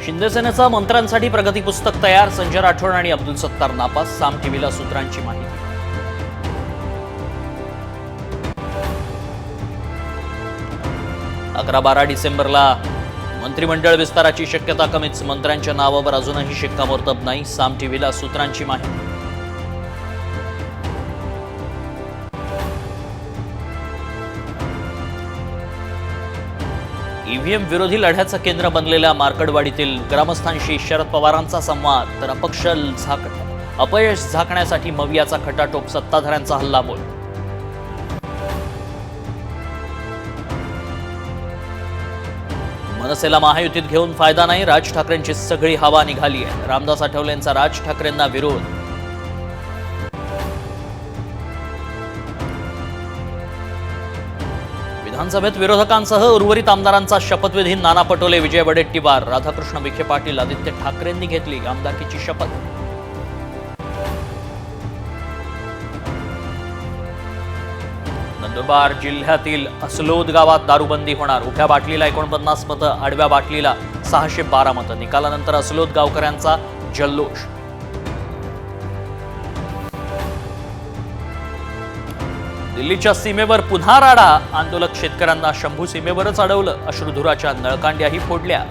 शिंदे सेनेचा मंत्र्यांसाठी प्रगती पुस्तक तयार, संजय राठोड आणि अब्दुल सत्तार नापास, साम टीव्हीला सूत्रांची माहिती। 11-12 डिसेंबरला मंत्रिमंडळ विस्ताराची शक्यता कमीच, मंत्र्यांच्या नावावर अजूनही शिक्कामोर्तब नाही, साम टीव्हीला सूत्रांची माहिती। ईव्हीएम विरोधी लढ्याचं केंद्र बनलेल्या मार्कडवाडीतील ग्रामस्थांशी शरद पवारांचा संवाद, तर अपयश झाकण्यासाठी मवियाचा खटाटोप, सत्ताधाऱ्यांचा हल्लाबोल। मनसेला महायुतीत घेऊन फायदा नाही, राज ठाकरेंची सगळी हवा निघाली आहे, रामदास आठवलेंचा राज ठाकरेंना विरोध। विधानसभेत विरोधकांसह उर्वरित आमदारांचा शपथविधी, नाना पटोले, विजय वडेट्टीवार, राधाकृष्ण विखे पाटील, आदित्य ठाकरेंनी घेतली आमदारकीची शपथ। नंदुरबार जिल्ह्यातील असलोद गावात दारूबंदी होणार, उभ्या बाटलीला 49 मतं, आडव्या बाटलीला 612 मतं, निकालानंतर असलोद गावकऱ्यांचा जल्लोष। दिल्लीच्या सीमेवर पुन्हा राडा, आंदोलक शेतकऱ्यांना शंभू सीमेवरच अडवलं, अश्रुधुराच्या नळकांड्याही फोडल्या।